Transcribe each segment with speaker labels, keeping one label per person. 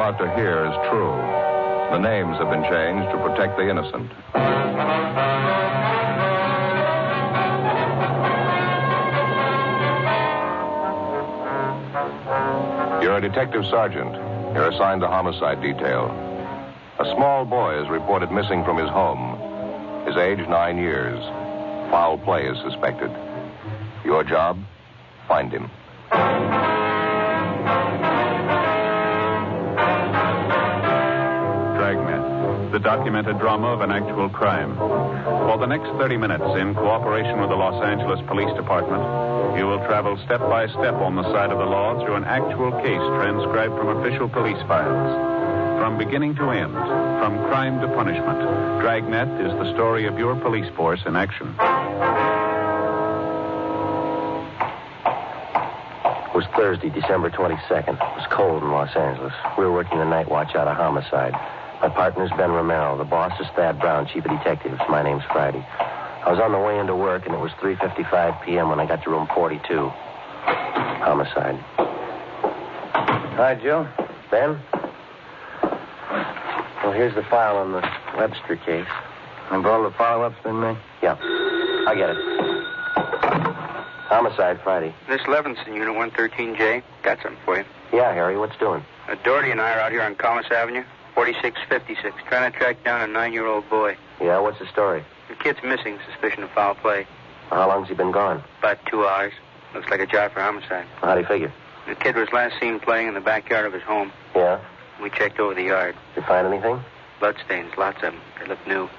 Speaker 1: about to hear is true. The names have been changed to protect the innocent. You're a detective sergeant. You're assigned to homicide detail. A small boy is reported missing from his home. His age, 9 years. Foul play is suspected. Your job? Find him.
Speaker 2: Dragnet, the documented drama of an actual crime. For the next 30 minutes, in cooperation with the Los Angeles Police Department, you will travel step by step on the side of the law through an actual case transcribed from official police files. From beginning to end, from crime to punishment, Dragnet is the story of your police force in action.
Speaker 3: It was Thursday, December 22nd. It was cold in Los Angeles. We were working the night watch out of homicide. My partner's Ben Romero. The boss is Thad Brown, chief of detectives. My name's Friday. I was on the way into work, and it was 3:55 p.m. when I got to room 42. Homicide. Hi, Joe. Ben? Well, here's the file on the Webster case.
Speaker 4: And all the follow-ups been made?
Speaker 3: Yeah. I get it. Homicide, Friday.
Speaker 5: This Levinson, Unit 113J. Got something for you.
Speaker 3: Yeah, Harry, what's doing?
Speaker 5: Doherty and I are out here on Collis Avenue, 4656, trying to track down a 9-year-old boy.
Speaker 3: Yeah, what's the story?
Speaker 5: The kid's missing, suspicion of foul play.
Speaker 3: How long's he been gone?
Speaker 5: About 2 hours. Looks like a job for homicide.
Speaker 3: How do you figure?
Speaker 5: The kid was last seen playing in the backyard of his home.
Speaker 3: Yeah?
Speaker 5: We checked over the yard.
Speaker 3: Did you find anything?
Speaker 5: Bloodstains, lots of them. They look new.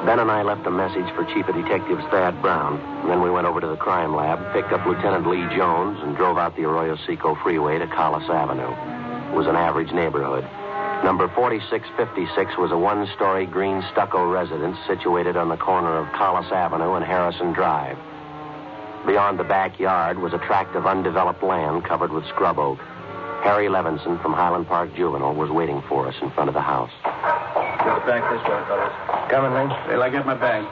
Speaker 3: Ben and I left a message for Chief of Detectives Thad Brown. And then we went over to the crime lab, picked up Lieutenant Lee Jones, and drove out the Arroyo Seco Freeway to Collis Avenue. It was an average neighborhood. Number 4656 was a one-story green stucco residence situated on the corner of Collis Avenue and Harrison Drive. Beyond the backyard was a tract of undeveloped land covered with scrub oak. Harry Levinson from Highland Park Juvenile was waiting for us in front of the house.
Speaker 4: Get back this way, fellas.
Speaker 3: Coming, Lee?
Speaker 4: Till I get my bag.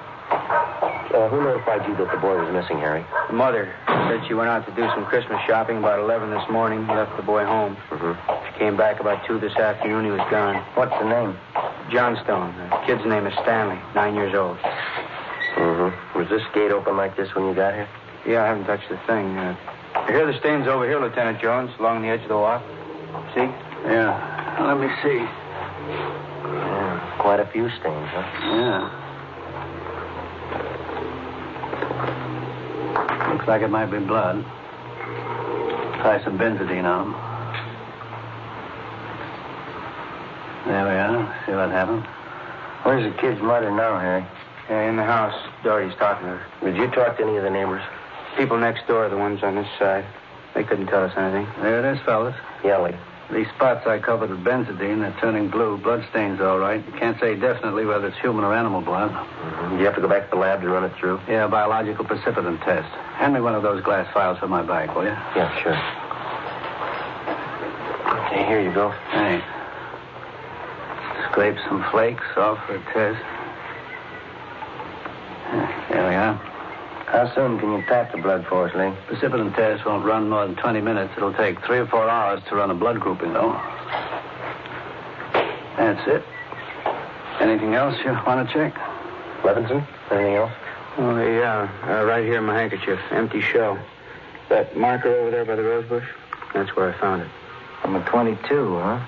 Speaker 3: Who notified you that the boy was missing, Harry?
Speaker 5: The mother said she went out to do some Christmas shopping about 11 this morning, left the boy home.
Speaker 3: Mm-hmm.
Speaker 5: She came back about 2 this afternoon. He was gone.
Speaker 4: What's the name?
Speaker 5: Johnstone. The kid's name is Stanley, 9 years old.
Speaker 3: Mm-hmm. Was this gate open like this when you got here?
Speaker 5: Yeah, I haven't touched the thing. I hear the stains over here, Lieutenant Jones, along the edge of the walk. See?
Speaker 4: Yeah. Let me see.
Speaker 3: Yeah, quite a few stains, huh?
Speaker 4: Yeah. Looks like it might be blood. Try some benzodine on them. There we are. See what happened.
Speaker 3: Where's the kid's mother now, Harry?
Speaker 5: In the house. Doherty's talking to her.
Speaker 3: Did you talk to any of the neighbors?
Speaker 5: People next door, the ones on this side. They couldn't tell us anything.
Speaker 4: There it is, fellas.
Speaker 3: Yeah, Lee.
Speaker 4: These spots I covered with benzodine, they're turning blue. Bloodstains, all right. You can't say definitely whether it's human or animal blood.
Speaker 3: Mm-hmm. You have to go back to the lab to run it through?
Speaker 4: Yeah, biological precipitant test. Hand me one of those glass files for my bag, will you?
Speaker 3: Yeah, sure. Okay, here you go.
Speaker 4: Thanks. Scrape some flakes off for a test. There we are.
Speaker 3: How soon can you tap the blood for us, Lee?
Speaker 4: Precipitant test won't run more than 20 minutes. It'll take 3 or 4 hours to run a blood grouping, though. That's it. Anything else you want to check?
Speaker 3: Levinson? Anything else?
Speaker 5: Oh, yeah. Right here in my handkerchief. Empty shell. That marker over there by the rose bush? That's where I found it.
Speaker 3: From a 22, huh?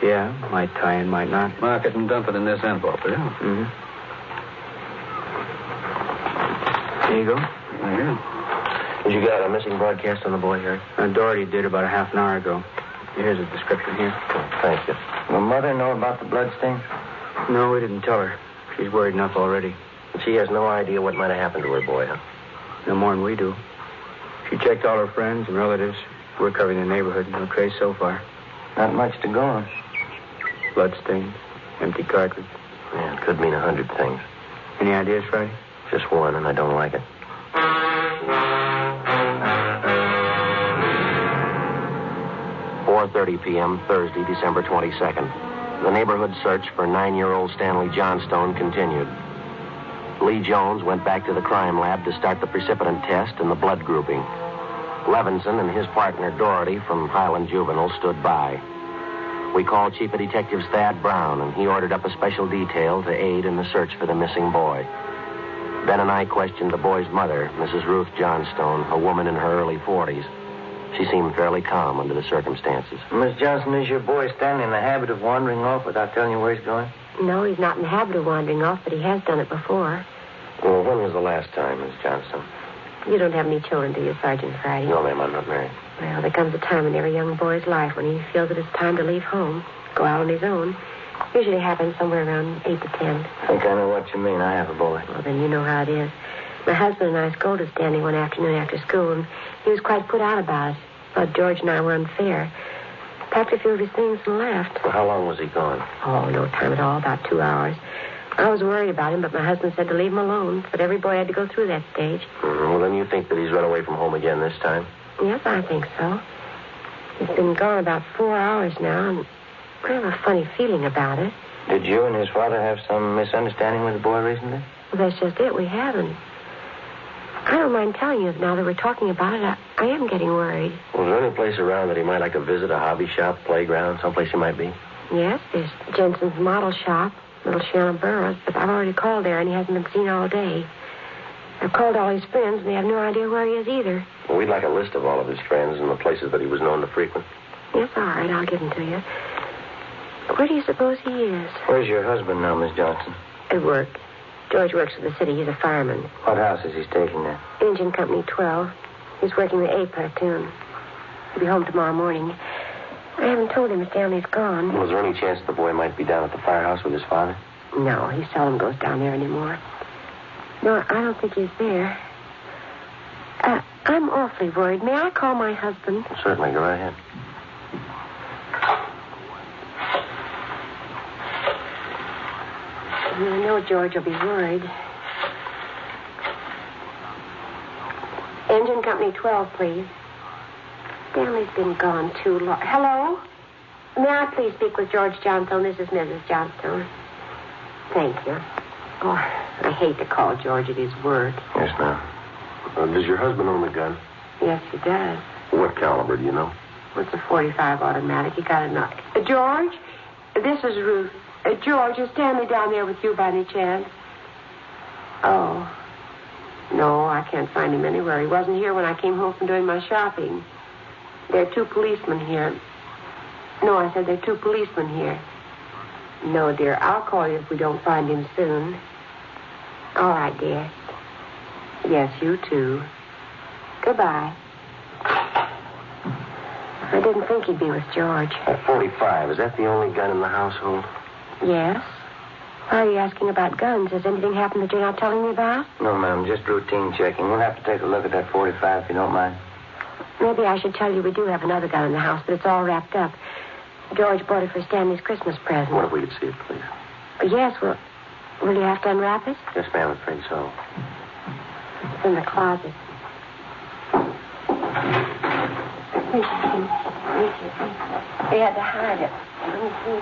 Speaker 5: Yeah. Might tie in, might not.
Speaker 4: Mark it and dump it in this envelope, will you?
Speaker 5: Mm-hmm. There you go.
Speaker 4: Here.
Speaker 3: Did you get a missing broadcast on the boy, Harry?
Speaker 5: Doherty did about a half an hour ago. Here's a description here.
Speaker 3: Thank you. Will Mother know about the bloodstain?
Speaker 5: No, we didn't tell her. She's worried enough already.
Speaker 3: She has no idea what might have happened to her boy, huh?
Speaker 5: No more than we do. She checked all her friends and relatives. We're covering the neighborhood. No trace so far.
Speaker 3: Not much to go on.
Speaker 5: Bloodstains. Empty cartridge.
Speaker 3: Yeah, it could mean 100 things.
Speaker 5: Any ideas, Friday?
Speaker 3: Just one, and I don't like it. 4:30 p.m., Thursday, December 22nd. The neighborhood search for 9-year-old Stanley Johnstone continued. Lee Jones went back to the crime lab to start the precipitant test and the blood grouping. Levinson and his partner, Doherty, from Highland Juvenile, stood by. We called Chief of Detectives Thad Brown, and he ordered up a special detail to aid in the search for the missing boy. Ben and I questioned the boy's mother, Mrs. Ruth Johnstone, a woman in her early 40s. She seemed fairly calm under the circumstances.
Speaker 5: Miss Johnson, is your boy Stanley in the habit of wandering off without telling you where he's going?
Speaker 6: No, he's not in the habit of wandering off, but he has done it before.
Speaker 3: Well, when was the last time, Miss Johnstone?
Speaker 6: You don't have any children, do you, Sergeant Friday?
Speaker 3: No, ma'am, I'm not married.
Speaker 6: Well, there comes a time in every young boy's life when he feels that it's time to leave home, go out on his own. Usually happens somewhere around 8 to 10.
Speaker 5: I think I know what you mean. I have a boy.
Speaker 6: Well, then you know how it is. My husband and I scolded Stanley one afternoon after school, and he was quite put out about it. Thought George and I were unfair. Packed a few of his things and left.
Speaker 3: Well, how long was he gone?
Speaker 6: Oh, no time at all, about 2 hours. I was worried about him, but my husband said to leave him alone. But every boy had to go through that stage.
Speaker 3: Mm-hmm. Well, then you think that he's run away from home again this time?
Speaker 6: Yes, I think so. He's been gone about 4 hours now, and I have a funny feeling about it.
Speaker 5: Did you and his father have some misunderstanding with the boy recently?
Speaker 6: Well, that's just it. We haven't. I don't mind telling you now that we're talking about it. I am getting worried.
Speaker 3: Well, is there any place around that he might like to visit, a hobby shop, playground, someplace he might be?
Speaker 6: Yes, there's Jensen's model shop, Little Shannon Burroughs, but I've already called there, and he hasn't been seen all day. I've called all his friends, and they have no idea where he is either.
Speaker 3: Well, we'd like a list of all of his friends and the places that he was known to frequent.
Speaker 6: Yes, all right, I'll give them to you. Where do you suppose he is?
Speaker 5: Where's your husband now, Miss Johnson?
Speaker 6: At work. George works for the city. He's a fireman.
Speaker 5: What house is he stationed at?
Speaker 6: Engine Company 12. He's working the A platoon. He'll be home tomorrow morning. I haven't told him Stanley's gone.
Speaker 3: Was there any chance the boy might be down at the firehouse with his father?
Speaker 6: No, he seldom goes down there anymore. No, I don't think he's there. I'm awfully worried. May I call my husband?
Speaker 3: Certainly, go right ahead.
Speaker 6: I know George will be worried. Engine Company 12, please. Stanley's been gone too long. Hello? May I please speak with George Johnstone? This is Mrs. Johnstone. Thank you. Oh, I hate to call George at his work.
Speaker 3: Yes, ma'am. Does your husband own the gun?
Speaker 6: Yes, he does.
Speaker 3: What caliber, do you know?
Speaker 6: Well, it's a .45 automatic. He got a knock. George? This is Ruth. George, is Stanley down there with you by any chance? Oh. No, I can't find him anywhere. He wasn't here when I came home from doing my shopping. There are 2 policemen here. No, I said there are 2 policemen here. No, dear, I'll call you if we don't find him soon. All right, dear. Yes, you too. Goodbye. I didn't think he'd be with George.
Speaker 3: A .45, is that the only gun in the household?
Speaker 6: Yes? Why are you asking about guns? Has anything happened that you're not telling me about?
Speaker 5: No, ma'am, just routine checking. We'll have to take a look at that .45 if you don't mind.
Speaker 6: Maybe I should tell you we do have another gun in the house, but it's all wrapped up. George bought it for Stanley's Christmas present.
Speaker 3: What if we could see it, please?
Speaker 6: Yes, well, will you have to unwrap it?
Speaker 3: Yes, ma'am, I'm afraid so.
Speaker 6: It's in the closet. They had to hide it. Let me see.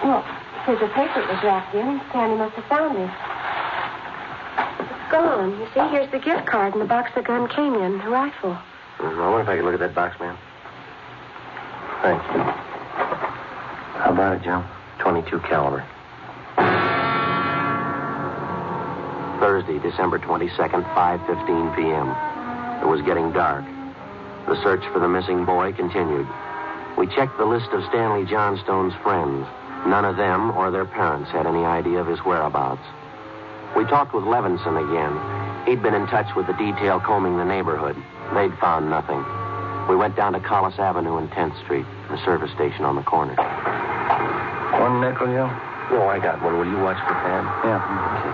Speaker 6: Look, here's a paper it was wrapped in. Stanley must have found it. It's gone. You see, here's the gift card and the box the gun came in, the rifle.
Speaker 3: I wonder if I could look at that box, ma'am. Thanks. How about it, Joe? .22 caliber. Thursday, December 22nd, 5:15 p.m. It was getting dark. The search for the missing boy continued. We checked the list of Stanley Johnstone's friends. None of them or their parents had any idea of his whereabouts. We talked with Levinson again. He'd been in touch with the detail combing the neighborhood. They'd found nothing. We went down to Collis Avenue and 10th Street, the service station on the corner.
Speaker 5: One nickel, Joe?
Speaker 3: Oh, I got one. Will you watch for Thad?
Speaker 5: Yeah.
Speaker 3: Okay.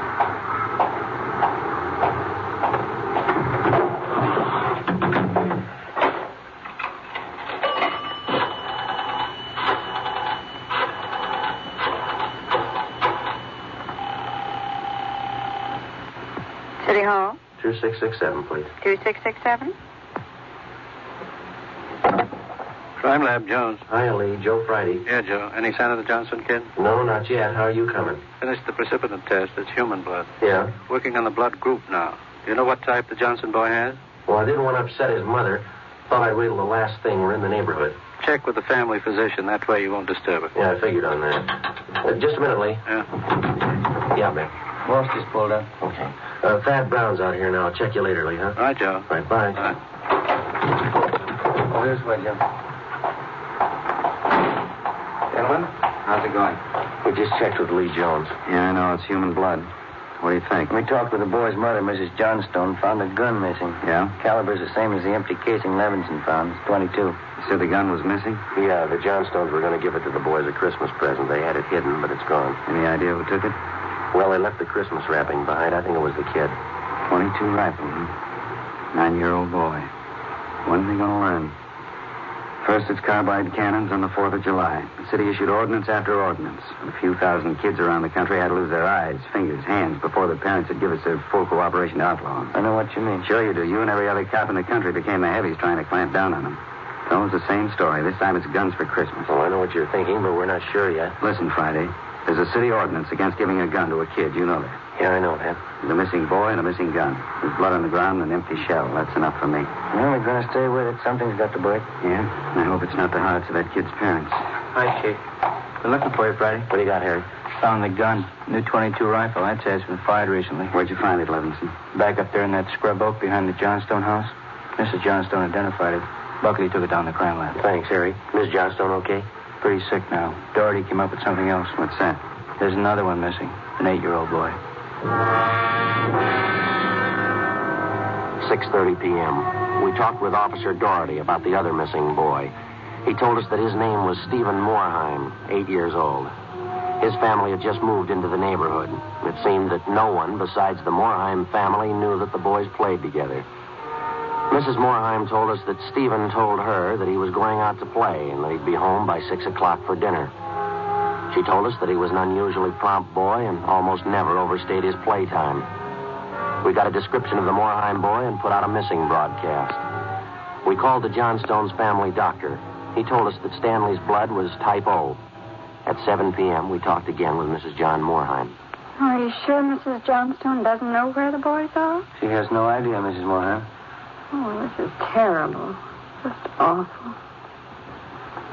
Speaker 7: City Hall?
Speaker 3: 2667, please.
Speaker 7: 2667?
Speaker 4: Crime Lab, Jones.
Speaker 3: Hi, Lee. Joe Friday.
Speaker 4: Yeah, Joe. Any sign of the Johnson kid?
Speaker 3: No, not yet. How are you coming?
Speaker 4: Finished the precipitant test. It's human blood.
Speaker 3: Yeah?
Speaker 4: Working on the blood group now. Do you know what type the Johnson boy has?
Speaker 3: Well, I didn't want to upset his mother. Thought I'd wait till the last thing. We're in the neighborhood.
Speaker 4: Check with the family physician. That way you won't disturb it.
Speaker 3: Yeah, I figured on that. Just a minute, Lee.
Speaker 4: Yeah.
Speaker 3: Yeah, Ben.
Speaker 4: Walsh just pulled up.
Speaker 3: Okay. Thad Brown's out here now. I'll check you later, Lee, huh?
Speaker 4: All right, Joe.
Speaker 3: All right, bye.
Speaker 4: All right. Oh, this way, Joe. Gentlemen, how's it going?
Speaker 3: We just checked with Lee Jones.
Speaker 5: Yeah, I know. It's human blood. What do you think?
Speaker 4: We talked with the boy's mother, Mrs. Johnstone. Found a gun missing.
Speaker 5: Yeah?
Speaker 4: Caliber's the same as the empty casing Levinson found. It's 22.
Speaker 5: You said the gun was missing?
Speaker 3: Yeah, the Johnstones were going to give it to the boys a Christmas present. They had it hidden, but it's gone.
Speaker 5: Any idea who took it?
Speaker 3: Well, they left the Christmas wrapping behind. I think it was the kid.
Speaker 5: 22 rifle, huh? 9-year-old boy. When are they going to learn? First, it's carbide cannons on the 4th of July. The city issued ordinance after ordinance. A few thousand kids around the country had to lose their eyes, fingers, hands before their parents would give us their full cooperation to outlaw them.
Speaker 4: I know what you mean.
Speaker 5: Sure you do. You and every other cop in the country became the heavies trying to clamp down on them. It's always the same story. This time it's guns for Christmas.
Speaker 3: Well, I know what you're thinking, but we're not sure yet.
Speaker 5: Listen, Friday. There's a city ordinance against giving a gun to a kid. You know that.
Speaker 3: Yeah, I know that.
Speaker 5: There's a missing boy and a missing gun. There's blood on the ground and an empty shell. That's enough for me.
Speaker 4: Well, we're going to stay with it. Something's got to break.
Speaker 5: Yeah? I hope it's not the hearts of that kid's parents.
Speaker 4: Hi, Chief. Been looking for you, Friday.
Speaker 3: What do you got, Harry?
Speaker 4: Found the gun. New 22 rifle. I'd say it's been fired recently.
Speaker 5: Where'd you find it, Levinson?
Speaker 4: Back up there in that scrub oak behind the Johnstone house. Mrs. Johnstone identified it. Buckley took it down to the crime lab.
Speaker 3: Thanks, Harry. Miss Johnstone okay?
Speaker 4: Pretty sick now. Doherty came up with something else.
Speaker 5: What's that?
Speaker 4: There's another one missing. An 8-year-old boy.
Speaker 3: 6:30 p.m. We talked with Officer Doherty about the other missing boy. He told us that his name was Stephen Moorheim, 8 years old. His family had just moved into the neighborhood. It seemed that no one besides the Moorheim family knew that the boys played together. Mrs. Moorheim told us that Stephen told her that he was going out to play and that he'd be home by 6 o'clock for dinner. She told us that he was an unusually prompt boy and almost never overstayed his playtime. We got a description of the Moorheim boy and put out a missing broadcast. We called the Johnstones' family doctor. He told us that Stanley's blood was type O. At 7 p.m., we talked again with Mrs. John Moorheim.
Speaker 7: Are you sure Mrs. Johnstone doesn't know where the boys are?
Speaker 4: She has no idea, Mrs. Moorheim.
Speaker 7: Oh, this is terrible. Just awful.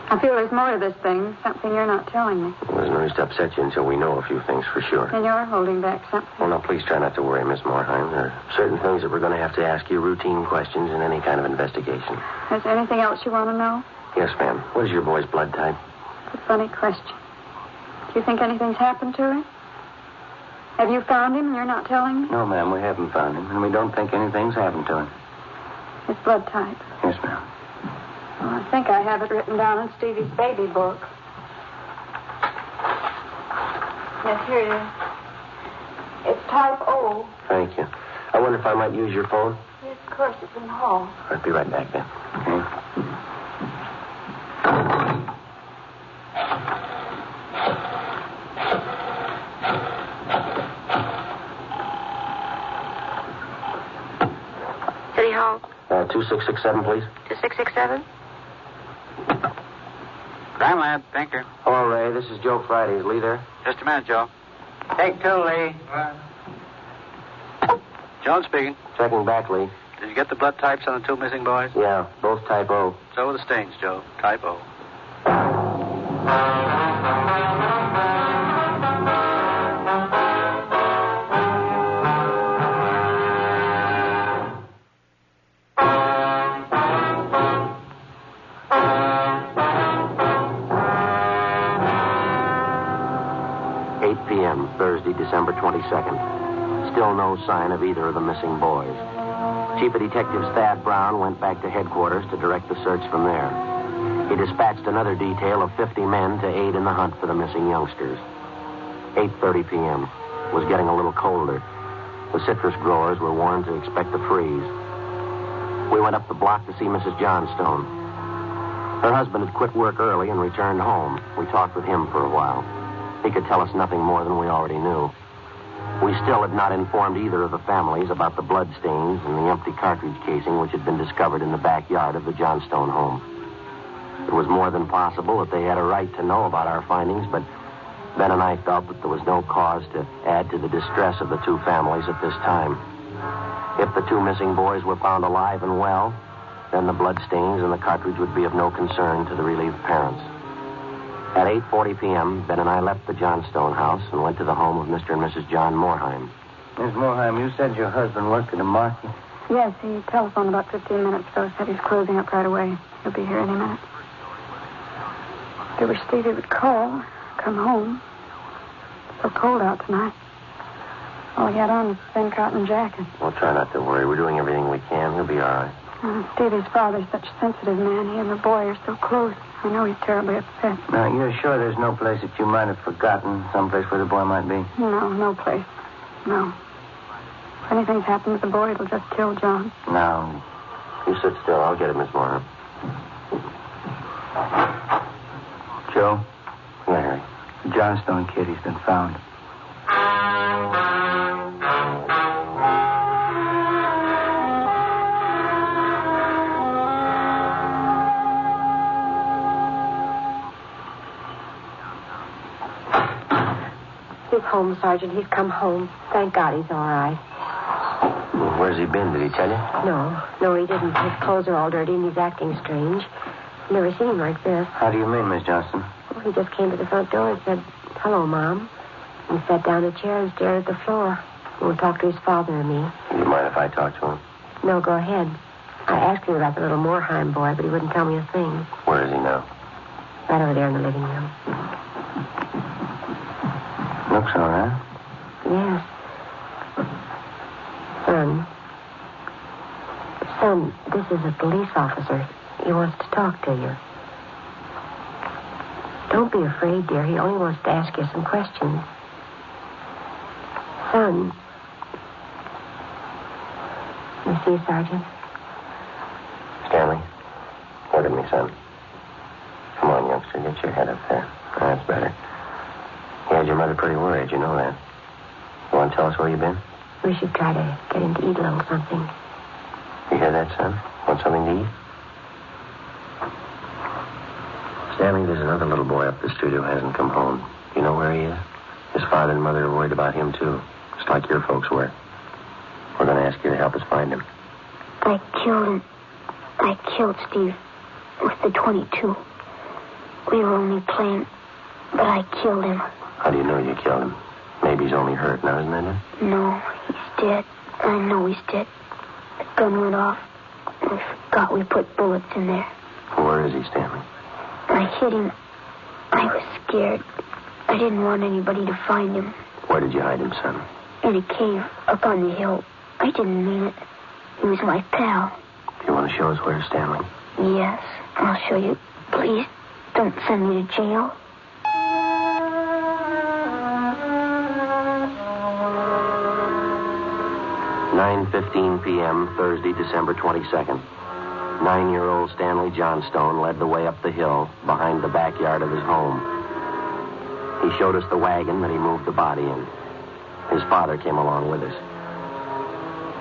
Speaker 7: I feel there's more to this thing, something you're not telling me.
Speaker 3: It wasn't nice to upset you until we know a few things for sure.
Speaker 7: And you're holding back something.
Speaker 3: Well, now, please try not to worry, Miss Moorheim. There are certain things that we're going to have to ask you, routine questions in any kind of investigation.
Speaker 7: Is there anything else you want to know?
Speaker 3: Yes, ma'am. What is your boy's blood type?
Speaker 7: It's a funny question. Do you think anything's happened to him? Have you found him and you're not telling me?
Speaker 4: No, ma'am, we haven't found him, and we don't think anything's happened to him.
Speaker 7: His blood type.
Speaker 4: Yes, ma'am.
Speaker 7: Well, I think I have it written down in Stevie's baby book. Yes, here it is. It's type O.
Speaker 3: Thank you. I wonder if I might use your phone?
Speaker 7: Yes, of course, it's in the hall.
Speaker 3: I'll be right back then.
Speaker 4: Okay.
Speaker 6: City Hall.
Speaker 3: 2667, please.
Speaker 6: 2667?
Speaker 5: Crime lab, Pinker.
Speaker 3: Hello, Ray. This is Joe Friday. Is Lee there?
Speaker 5: Just a minute, Joe.
Speaker 4: Take two, Lee.
Speaker 5: Jones speaking.
Speaker 3: Checking back, Lee.
Speaker 5: Did you get the blood types on the two missing boys?
Speaker 3: Yeah, both type O.
Speaker 5: So were the stains, Joe. Type O.
Speaker 3: Thursday, December 22nd. Still no sign of either of the missing boys. Chief of Detectives Thad Brown went back to headquarters to direct the search from there. He dispatched another detail of 50 men to aid in the hunt for the missing youngsters. 8:30 p.m. It was getting a little colder. The citrus growers were warned to expect a freeze. We went up the block to see Mrs. Johnstone. Her husband had quit work early and returned home. We talked with him for a while. He could tell us nothing more than we already knew. We still had not informed either of the families about the blood stains and the empty cartridge casing which had been discovered in the backyard of the Johnstone home. It was more than possible that they had a right to know about our findings, but Ben and I felt that there was no cause to add to the distress of the two families at this time. If the two missing boys were found alive and well, then the bloodstains in the cartridge would be of no concern to the relieved parents. At 8:40 p.m., Ben and I left the Johnstone house and went to the home of Mr. and Mrs. John Morheim.
Speaker 4: Miss Morheim, you said your husband worked at a market.
Speaker 7: Yes, he telephoned about 15 minutes ago. Said he's closing up right away. He'll be here any minute. I wish Stevie would call, come home. It's so cold out tonight. All he had on was a thin cotton jacket.
Speaker 3: Well, try not to worry. We're doing everything we can. He'll be all right.
Speaker 7: Stevie's father's such a sensitive man. He and the boy are so close. I know he's terribly upset.
Speaker 4: Now, you're sure there's no place that you might have forgotten, someplace where the boy might be?
Speaker 7: No place. No. If anything's happened to the boy, it'll just kill John.
Speaker 3: Now, you sit still. I'll get him, Miss Morheim.
Speaker 4: Joe?
Speaker 3: Larry.
Speaker 4: The Johnstone kid, he's been found.
Speaker 6: He's home, Sergeant. He's come home. Thank God he's all right.
Speaker 3: Well, where's he been? Did he tell you?
Speaker 6: No, he didn't. His clothes are all dirty and he's acting strange. Never seen him like this.
Speaker 4: How do you mean, Miss Johnston?
Speaker 6: Well, he just came to the front door and said, "Hello, Mom." And sat down in a chair and stared at the floor. He won't talk to his father or me.
Speaker 3: Do you mind if I talk to him?
Speaker 6: No, go ahead. I asked him about the little Morheim boy, but he wouldn't tell me a thing.
Speaker 3: Where is he now?
Speaker 6: Right over there in the living room.
Speaker 4: Looks all right.
Speaker 6: Yes. Son, this is a police officer. He wants to talk to you. Don't be afraid, dear. He only wants to ask you some questions. Son. You see, Sergeant?
Speaker 3: Stanley, look at me, son. Come on, youngster. Get your head up there. That's better. You had your mother pretty worried. You know that. You want to tell us where you've been?
Speaker 6: We should try to get him to eat a little something.
Speaker 3: You hear that, son? Want something to eat? Stanley, there's another little boy up the street who hasn't come home. You know where he is? His father and mother are worried about him, too. Just like your folks were. We're going to ask you to help us find him.
Speaker 8: I killed him. I killed Steve with the .22. We were only playing, but I killed him.
Speaker 3: How do you know you killed him? Maybe he's only hurt now, isn't that it?
Speaker 8: No, he's dead. I know he's dead. The gun went off. We forgot we put bullets in there.
Speaker 3: Where is he, Stanley?
Speaker 8: I hit him. I was scared. I didn't want anybody to find him.
Speaker 3: Where did you hide him, son?
Speaker 8: In a cave up on the hill. I didn't mean it. He was my pal.
Speaker 3: You want to show us where, Stanley?
Speaker 8: Yes, I'll show you. Please, don't send me to jail.
Speaker 3: (9:15 p.m., Thursday, December 22nd. 9-year-old Stanley Johnstone led the way up the hill behind the backyard of his home. He showed us the wagon that he moved the body in. His father came along with us.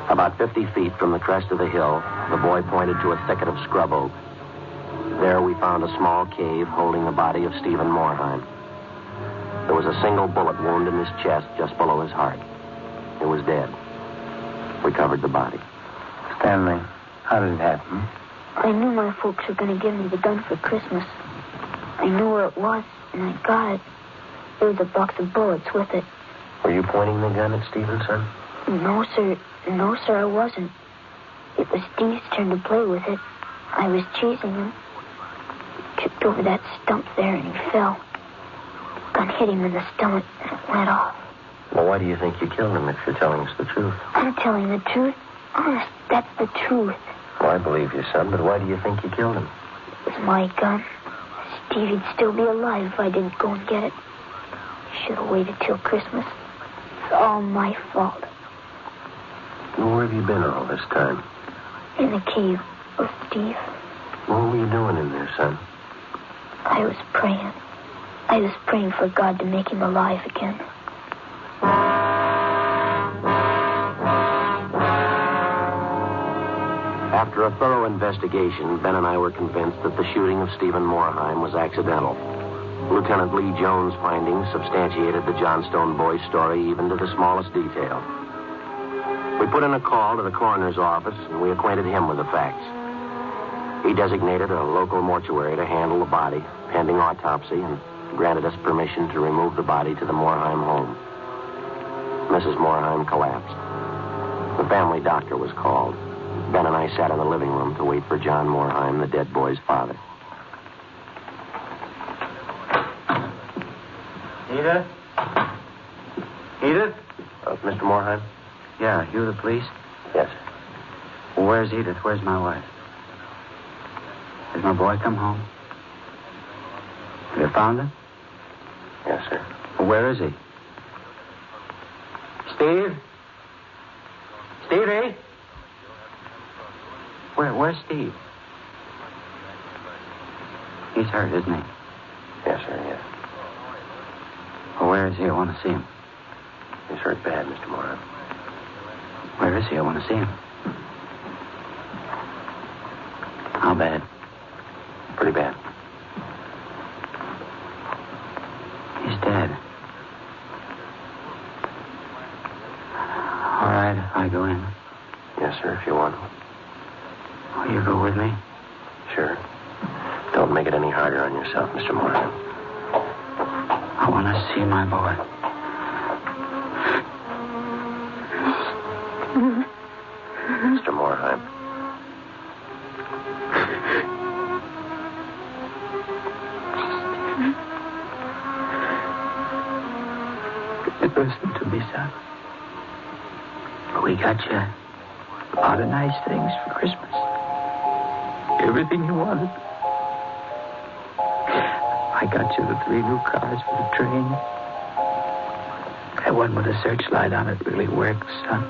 Speaker 3: About 50 feet from the crest of the hill, the boy pointed to a thicket of scrub oak. There we found a small cave holding the body of Stephen Morheim. There was a single bullet wound in his chest just below his heart. He was dead. We covered the body.
Speaker 4: Stanley, how did it happen?
Speaker 8: I knew my folks were going to give me the gun for Christmas. I knew where it was, and I got it. There was a box of bullets with it.
Speaker 3: Were you pointing the gun at Stevenson?
Speaker 8: No, sir. No, sir, I wasn't. It was Steve's turn to play with it. I was chasing him. He tripped over that stump there, and he fell. The gun hit him in the stomach, and it went off.
Speaker 3: Well, why do you think you killed him if you're telling us the truth?
Speaker 8: I'm telling the truth. Honest, that's the truth.
Speaker 3: Well, I believe you, son, but why do you think you killed him?
Speaker 8: It was my gun. Stevie'd still be alive if I didn't go and get it. I should have waited till Christmas. It's all my fault.
Speaker 3: Well, where have you been all this time?
Speaker 8: In the cave with Steve.
Speaker 3: What were you doing in there, son?
Speaker 8: I was praying. I was praying for God to make him alive again.
Speaker 3: After a thorough investigation, Ben and I were convinced that the shooting of Stephen Morheim was accidental. Lieutenant Lee Jones' findings substantiated the Johnstone boy's story even to the smallest detail. We put in a call to the coroner's office, and we acquainted him with the facts. He designated a local mortuary to handle the body, pending autopsy, and granted us permission to remove the body to the Morheim home. Mrs. Morheim collapsed. The family doctor was called. Ben and I sat in the living room to wait for John Morheim, the dead boy's father.
Speaker 5: Edith? Edith?
Speaker 3: Mr. Morheim?
Speaker 5: Yeah, you the police?
Speaker 3: Yes.
Speaker 5: Well, where's Edith? Where's my wife? Has my boy come home? Have you found him?
Speaker 3: Yes, sir.
Speaker 5: Well, where is he? Steve? Stevie? Where's Steve? He's hurt, isn't he?
Speaker 3: Yes, sir, yes.
Speaker 5: Well, where is he? I want to see him.
Speaker 3: He's hurt bad, Mr. Morheim.
Speaker 5: Where is he? I want to see him. How bad?
Speaker 3: Pretty bad.
Speaker 5: He's dead. All right, if I go in.
Speaker 3: Yes, sir, if you want.
Speaker 5: Will you go with me?
Speaker 3: Sure. Don't make it any harder on yourself, Mr. Morheim.
Speaker 5: I want to see my boy.
Speaker 3: Mr. Morheim.
Speaker 5: Listen to me, son. We got you a lot of nice things for Christmas. Everything you wanted. I got you the 3 new cars for the train. That one with a searchlight on it really works, son.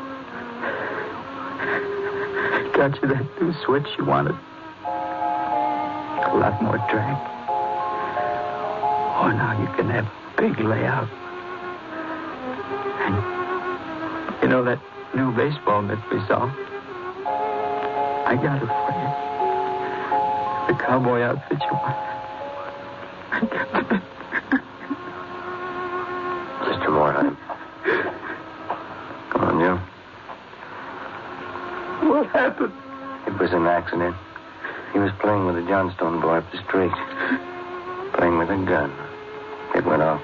Speaker 5: Got you that new switch you wanted. A lot more track. Oh, now you can have big layout. And you know that new baseball mitt we saw? I got it for you. The cowboy outfit you want. I got it.
Speaker 3: Mr. Morheim. Come on, you.
Speaker 5: What happened?
Speaker 3: It was an accident. He was playing with a Johnstone boy up the street. Playing with a gun. It went off.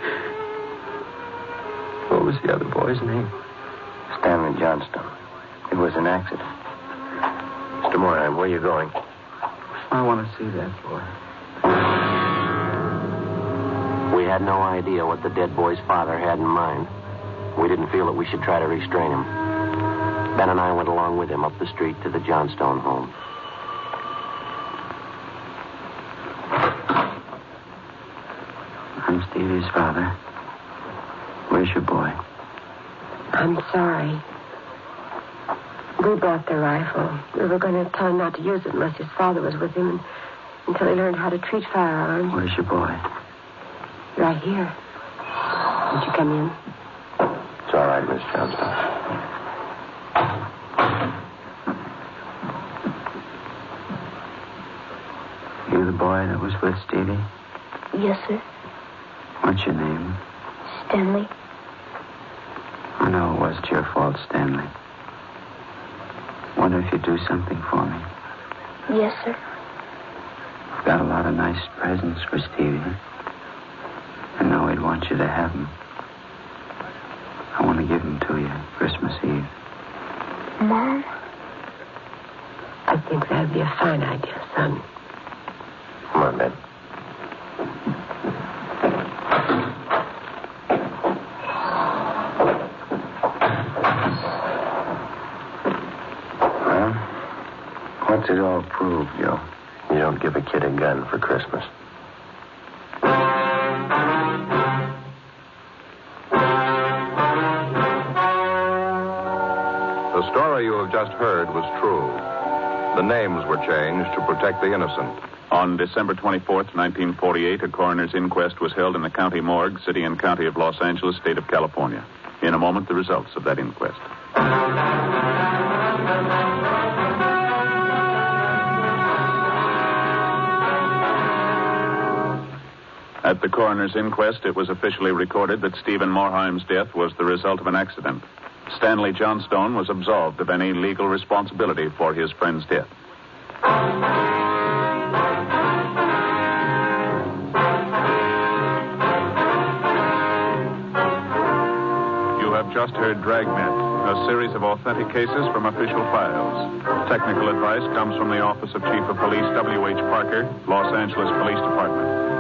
Speaker 5: What was the other boy's name?
Speaker 3: Stanley Johnstone. It was an accident. Mr. Morheim, where are you going?
Speaker 5: I want to see that boy.
Speaker 3: We had no idea what the dead boy's father had in mind. We didn't feel that we should try to restrain him. Ben and I went along with him up the street to the Johnstone home.
Speaker 5: I'm Stevie's father. Where's your boy?
Speaker 6: I'm sorry. We bought the rifle. We were going to tell him not to use it unless his father was with him until he learned how to treat firearms.
Speaker 5: Where's your boy?
Speaker 6: Right here. Won't you come in?
Speaker 3: It's all right, Miss Johnstone.
Speaker 5: You the boy that was with Stevie?
Speaker 8: Yes, sir.
Speaker 5: What's your name?
Speaker 8: Stanley.
Speaker 5: I know it wasn't your fault, Stanley. Wonder if you'd do something for me.
Speaker 8: Yes, sir.
Speaker 5: I've got a lot of nice presents for Stevie. I know he'd want you to have them. I want to give them to you Christmas Eve.
Speaker 8: Mom?
Speaker 6: I think that'd be a fine idea, son.
Speaker 3: Come on, Ben. Well, what's it all prove, Joe? You don't give a kid a gun for Christmas.
Speaker 1: The story you have just heard was true. The names were changed to protect the innocent.
Speaker 2: On December 24th, 1948, a coroner's inquest was held in the county morgue, city and county of Los Angeles, state of California. In a moment, the results of that inquest. At the coroner's inquest, it was officially recorded that Stephen Morheim's death was the result of an accident. Stanley Johnstone was absolved of any legal responsibility for his friend's death. You have just heard Dragnet, a series of authentic cases from official files. Technical advice comes from the Office of Chief of Police W.H. Parker, Los Angeles Police Department.